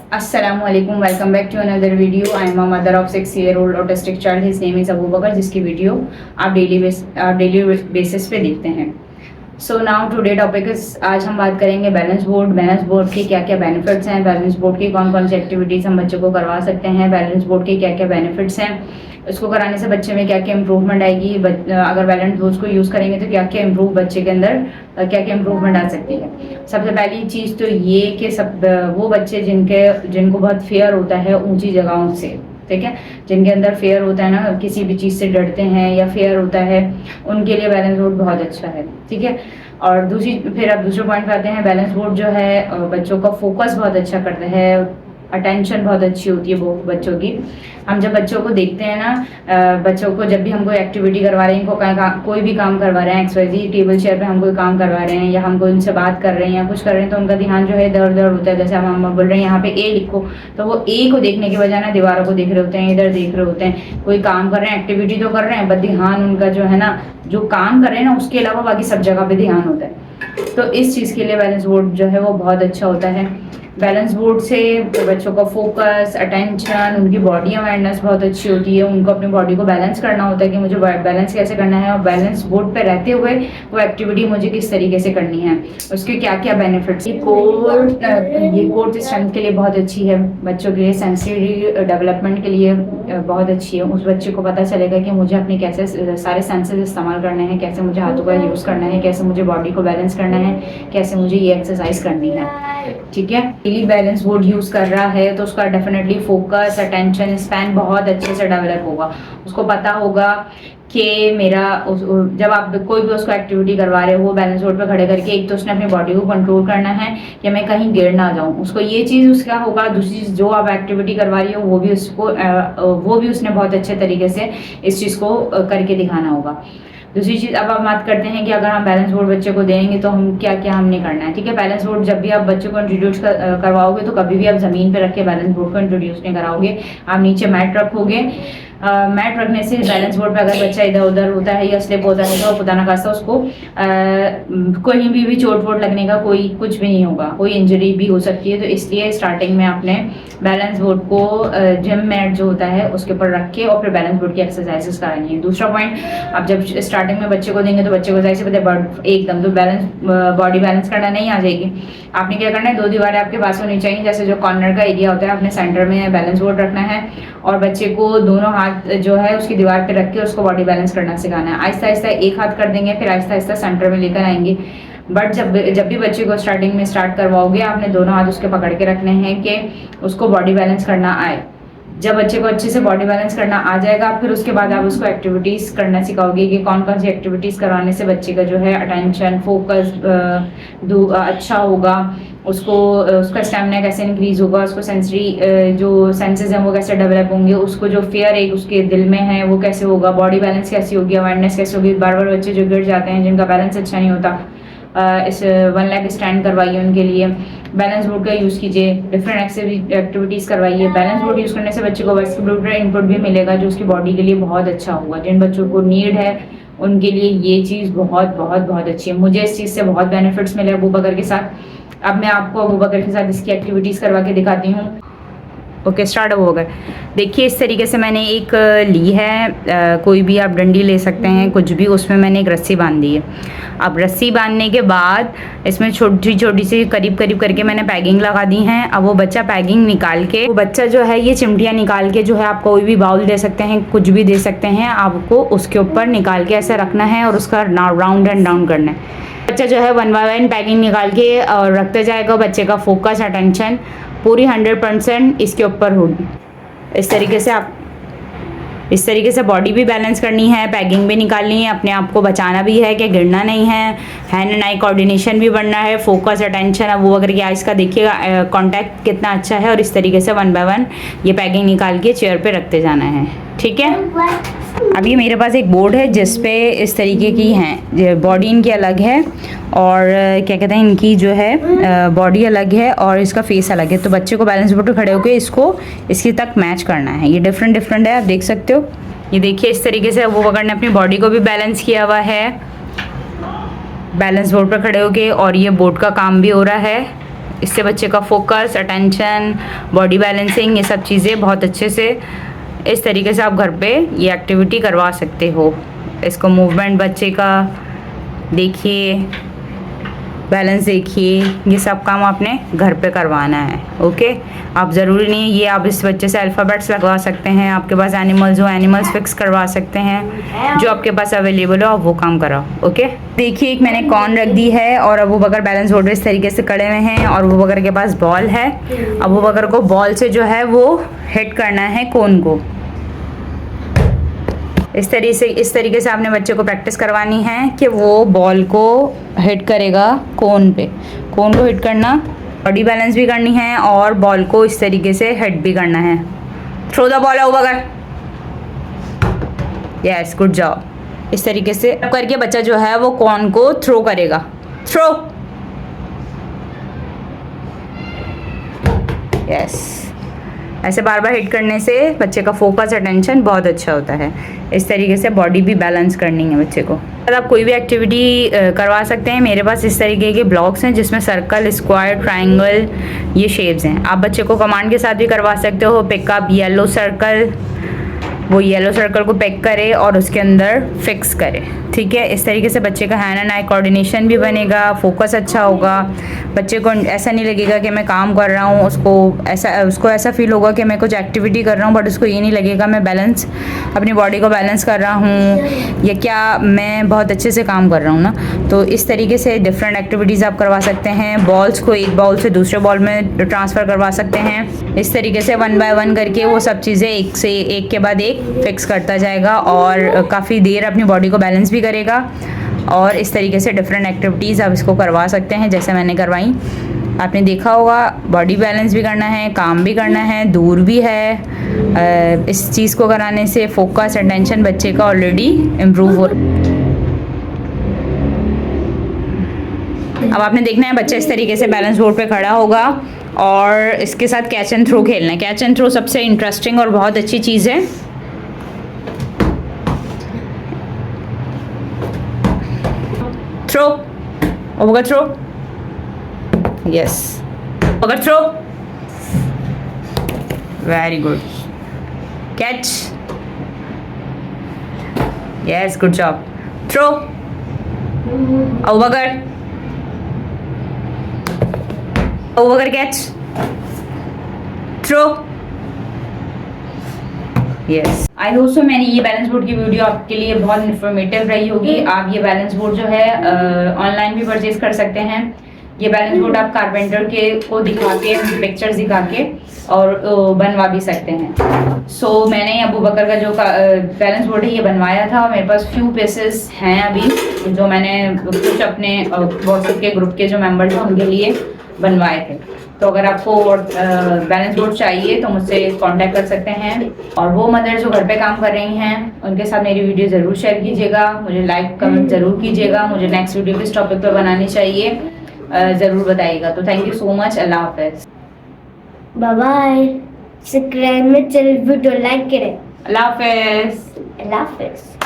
Assalamualaikum. Welcome back to another video. I am a mother of 6-year-old autistic child. His name is Abu Bakar, जिसकी video आप daily basis पे देखते हैं. So now today topic is, आज हम बात करेंगे बैलेंस बोर्ड. बैलेंस बोर्ड के क्या क्या बेनिफिट्स हैं, बैलेंस बोर्ड की कौन कौन सी एक्टिविटीज़ हम बच्चों को करवा सकते हैं, बैलेंस बोर्ड के क्या क्या बेनिफिट्स हैं, इसको कराने से बच्चे में क्या क्या इंप्रूवमेंट आएगी, अगर बैलेंस बोर्ड को यूज़ करेंगे तो क्या क्या इंप्रूव बच्चे के अंदर क्या क्या इंप्रूवमेंट आ सकती है. सबसे पहली चीज़ तो ये कि सब वो बच्चे जिनको बहुत फेयर होता है ऊंची जगहों से, ठीक है, जिनके अंदर फेयर होता है ना, किसी भी चीज़ से डरते हैं या फेयर होता है, उनके लिए बैलेंस बोर्ड बहुत अच्छा है. ठीक है. और फिर अब दूसरे पॉइंट पे आते हैं. बैलेंस बोर्ड जो है बच्चों का फोकस बहुत अच्छा करता है, अटेंशन बहुत अच्छी होती है वो बच्चों की. हम जब बच्चों को देखते हैं ना, बच्चों को जब भी हम कोई एक्टिविटी करवा रहे हैं, इनको कोई भी काम करवा रहे हैं, एक्सवाइजी टेबल चेयर पे हम कोई काम करवा रहे हैं या हम कोई उनसे बात कर रहे हैं या कुछ कर रहे हैं, तो उनका ध्यान जो है इधर उधर होता है. जैसे हम बोल रहे हैं यहाँ पे ए लिखो, तो वो ए को देखने की बजाय ना दीवारों को देख रहे होते हैं, इधर देख रहे होते हैं. कोई काम कर रहे हैं, एक्टिविटी तो कर रहे हैं, बट ध्यान उनका जो है ना, जो काम कर रहे हैं ना उसके अलावा बाकी सब जगह पे ध्यान होता है. तो इस चीज़ के लिए बैलेंस बोर्ड जो है वो बहुत अच्छा होता है. बैलेंस बोर्ड से बच्चों का फोकस, अटेंशन, उनकी बॉडी अवेयरनेस बहुत अच्छी होती है. उनको अपनी बॉडी को बैलेंस करना होता है कि मुझे बैलेंस कैसे करना है, और बैलेंस बोर्ड पे रहते हुए वो एक्टिविटी मुझे किस तरीके से करनी है, उसके क्या क्या बेनिफिट्स. ये कोर्ट स्ट्रेंथ के लिए बहुत अच्छी है, बच्चों के लिए सेंसरी डेवलपमेंट के लिए बहुत अच्छी है. उस बच्चे को पता चलेगा कि मुझे अपने कैसे सारे सेंसेस इस्तेमाल करने हैं, कैसे मुझे हाथों का यूज़ करना है, कैसे मुझे बॉडी को बैलेंस करना है, कैसे मुझे ये एक्सरसाइज करनी है. ठीक है. डेली बैलेंस बोर्ड यूज़ कर रहा है तो उसका डेफिनेटली फोकस, अटेंशन स्पैन बहुत अच्छे से डेवलप होगा. उसको पता होगा कि जब आप कोई भी उसको एक्टिविटी करवा रहे हो, वो बैलेंस बोर्ड पे खड़े करके एक तो उसने अपनी बॉडी को कंट्रोल करना है कि मैं कहीं गिर ना जाऊं. उसको ये चीज़ उसका होगा. दूसरी चीज़, जो आप एक्टिविटी करवा रही हो वो भी उसने बहुत अच्छे तरीके से इस चीज़ को करके दिखाना होगा. दूसरी चीज़, अब हम बात करते हैं कि अगर हम बैलेंस बोर्ड बच्चे को देंगे तो हम क्या क्या हमने करना है. ठीक है. बैलेंस बोर्ड जब भी आप बच्चे को इंट्रोड्यूस करवाओगे तो कभी भी आप ज़मीन पे रख के बैलेंस बोर्ड को इंट्रोड्यूस नहीं कराओगे. आप नीचे मैट रखोगे. मैट रखने से बैलेंस बोर्ड पे अगर बच्चा इधर उधर होता है या स्लिप होता है तो खुदा न खास्ता उसको कहीं भी चोट वोट लगने का कोई कुछ भी नहीं होगा, कोई इंजरी भी हो सकती है. तो इसलिए स्टार्टिंग में आपने बैलेंस बोर्ड को जिम मैट जो होता है उसके ऊपर रख के और फिर बैलेंस बोर्ड की एक्सरसाइजेस करानी है. दूसरा पॉइंट, आप जब स्टार्टिंग में बच्चे को देंगे तो बच्चे को जाहिर सी बात है एकदम तो बॉडी बैलेंस करना नहीं आ जाएगी. आपने क्या करना है, 2 दीवारें आपके पास होनी चाहिए. जैसे जो कॉर्नर का एरिया होता है अपने सेंटर में बैलेंस बोर्ड रखना है और बच्चे को दोनों हाथ जो है उसकी दीवार पे रख के उसको बॉडी बैलेंस करना सिखाना है. आहिस्ता आहिस्ता एक हाथ कर देंगे, फिर आहिस्ता आहिस्ता सेंटर में लेकर आएंगे. बट जब भी बच्चे को स्टार्टिंग में स्टार्ट करवाओगे, आपने दोनों हाथ उसके पकड़ के रखने हैं कि उसको बॉडी बैलेंस करना आए. जब बच्चे को अच्छे से बॉडी बैलेंस करना आ जाएगा, फिर उसके बाद आप उसको एक्टिविटीज़ करना सिखाओगे कि कौन कौन सी एक्टिविटीज़ करवाने से बच्चे का जो है अटेंशन, फोकस अच्छा होगा, उसका स्टेमिना कैसे इंक्रीज होगा, उसको सेंसरी जो सेंसेस हैं वो कैसे डेवलप होंगे, उसको जो फियर एक उसके दिल में है वो कैसे होगा, बॉडी बैलेंस कैसी होगी, अवेयरनेस कैसे होगी. बार बार बच्चे जो गिर जाते हैं, जिनका बैलेंस अच्छा नहीं होता, इस 1 लेग स्टैंड करवाइए उनके लिए. बैलेंस बोर्ड का यूज़ कीजिए, डिफरेंट एक्टिविटीज़ करवाइए. बैलेंस बोर्ड यूज़ करने से बच्चे को वेस्टिबुलर इनपुट भी मिलेगा जो उसकी बॉडी के लिए बहुत अच्छा होगा. जिन बच्चों को नीड है उनके लिए ये चीज़ बहुत बहुत बहुत अच्छी है. मुझे इस चीज़ से बहुत बेनिफिट्स मिले अबू बकर के साथ. अब मैं आपको अबू बकर के साथ इसकी एक्टिविटीज़ करवा के दिखाती हूँ. ओके, स्टार्ट हो गए. देखिए, इस तरीके से मैंने एक ली है, कोई भी आप डंडी ले सकते हैं, कुछ भी. उसमें मैंने एक रस्सी बांध दी है. अब रस्सी बांधने के बाद इसमें छोटी छोटी सी करीब करीब करके मैंने पैकिंग लगा दी हैं. अब वो बच्चा पैकिंग निकाल के, वो बच्चा जो है ये चिमटियाँ निकाल के जो है, आप कोई भी बाउल दे सकते हैं, कुछ भी दे सकते हैं, आपको उसके ऊपर निकाल के ऐसे रखना है और उसका राउंड एंड डाउन करना है. बच्चा जो है 1 बाय 1 पैकिंग निकाल के और रखते जाएगा. बच्चे का फोकस, अटेंशन पूरी 100% इसके ऊपर होगी. इस तरीके से बॉडी भी बैलेंस करनी है, पैकिंग भी निकालनी है, अपने आप को बचाना भी है कि गिरना नहीं है, हैंड एंड आई कोऑर्डिनेशन भी बढ़ना है, फोकस, अटेंशन. अब वो अगर आइस का देखिएगा कांटेक्ट कितना अच्छा है. और इस तरीके से 1 बाय 1 ये पैकिंग निकाल के चेयर पे रखते जाना है. ठीक है. अब ये मेरे पास एक बोर्ड है जिस पे इस तरीके की हैं, बॉडी इनकी अलग है और क्या कहते हैं, इनकी जो है बॉडी अलग है और इसका फेस अलग है. तो बच्चे को बैलेंस बोर्ड पर खड़े होकर इसकी तक मैच करना है. ये डिफरेंट है, आप देख सकते हो. ये देखिए, इस तरीके से वो पकड़ ने अपनी बॉडी को भी बैलेंस किया हुआ है बैलेंस बोर्ड पर खड़े होके, और ये बोर्ड का काम भी हो रहा है. इससे बच्चे का फोकस, अटेंशन, बॉडी बैलेंसिंग, ये सब चीज़ें बहुत अच्छे से इस तरीके से आप घर पे ये एक्टिविटी करवा सकते हो। इसको मूवमेंट बच्चे का देखिए, बैलेंस देखिए, ये सब काम आपने घर पे करवाना है। ओके, आप ज़रूरी नहीं है ये आप इस बच्चे से अल्फ़ाबेट्स लगवा सकते हैं, आपके पास एनिमल्स हो एनिमल्स फिक्स करवा सकते हैं, जो आपके पास अवेलेबल हो आप वो काम कराओ। ओके, देखिए एक मैंने कॉर्न रख दी है और अबू बकर बैलेंस बोर्ड इस तरीके से खड़े हुए हैं और अबू बकर के पास बॉल है। अबू बकर को बॉल से जो है वो हिट करना है कोन को। इस तरीके से आपने बच्चे को प्रैक्टिस करवानी है कि वो बॉल को हिट करेगा कोन पे। कोन को हिट करना, बॉडी बैलेंस भी करनी है और बॉल को इस तरीके से हिट भी करना है। Throw the ball Abu Bakar, yes good job. इस तरीके से करके बच्चा जो है वो कोन को थ्रो करेगा। Throw, yes. ऐसे बार बार हिट करने से बच्चे का फोकस, अटेंशन बहुत अच्छा होता है। इस तरीके से बॉडी भी बैलेंस करनी है बच्चे को। अगर आप कोई भी एक्टिविटी करवा सकते हैं। मेरे पास इस तरीके के ब्लॉक्स हैं जिसमें सर्कल, स्क्वायर, ट्रायंगल ये शेप्स हैं। आप बच्चे को कमांड के साथ भी करवा सकते हो। पिकअप येलो सर्कल, वो येलो सर्कल को पिक करे और उसके अंदर फिक्स करे। ठीक है, इस तरीके से बच्चे का हैंड एंड आई कोऑर्डिनेशन भी बनेगा, फोकस अच्छा होगा। बच्चे को ऐसा नहीं लगेगा कि मैं काम कर रहा हूँ, उसको ऐसा फील होगा कि मैं कुछ एक्टिविटी कर रहा हूँ, बट उसको ये नहीं लगेगा मैं बैलेंस, अपनी बॉडी को बैलेंस कर रहा हूँ या क्या मैं बहुत अच्छे से काम कर रहा हूँ ना। तो इस तरीके से डिफरेंट एक्टिविटीज़ आप करवा सकते हैं। बॉल्स को एक बॉल से दूसरे बॉल में ट्रांसफ़र करवा सकते हैं। इस तरीके से 1 बाय 1 करके वो सब चीज़ें एक के बाद एक फिक्स करता जाएगा और काफ़ी देर अपनी बॉडी को बैलेंस भी करेगा। और इस तरीके से डिफरेंट एक्टिविटीज़ आप इसको करवा सकते हैं जैसे मैंने करवाई। आपने देखा होगा बॉडी बैलेंस भी करना है, काम भी करना है, दूर भी है। इस चीज़ को कराने से फोकस, अटेंशन बच्चे का ऑलरेडी इम्प्रूव हो। अब आपने देखना है बच्चा इस तरीके से बैलेंस बोर्ड पे खड़ा होगा और इसके साथ कैच एंड थ्रो खेलना है। कैच एंड थ्रो सबसे इंटरेस्टिंग और बहुत अच्छी चीज़ है। Throw, over throw, yes, over throw, very good, catch, yes good job, throw, over, over catch, throw, yes. I hope so मैंने ये बैलेंस बोर्ड की वीडियो आपके लिए बहुत इन्फॉर्मेटिव रही होगी। आप ये बैलेंस बोर्ड जो है ऑनलाइन भी परचेज कर सकते हैं। ये बैलेंस बोर्ड आप कारपेंटर को दिखा के, पिक्चर्स दिखा के और बनवा भी सकते हैं। सो मैंने अबू बकर का जो बैलेंस बोर्ड है ये बनवाया था। मेरे पास फ्यू पीसेस हैं अभी जो मैंने कुछ अपने व्हाट्सएप के ग्रुप के जो मेंबर्स हैं उनके लिए बनवाए थे। तो अगर आपको बैलेंस बोर्ड चाहिए तो मुझसे कांटेक्ट कर सकते हैं। और वो मदर जो घर पे काम कर रही हैं उनके साथ मेरी वीडियो ज़रूर शेयर कीजिएगा, मुझे लाइक कमेंट ज़रूर कीजिएगा। मुझे नेक्स्ट वीडियो किस टॉपिक पर बनानी चाहिए ज़रूर बताइएगा। तो थैंक यू सो मच, अल्लाह हाफिज़, बाय बाय। सब्सक्राइब में चैनल वीडियो लाइक करें। अल्लाह हाफिज़। अल्लाह हाफिज़।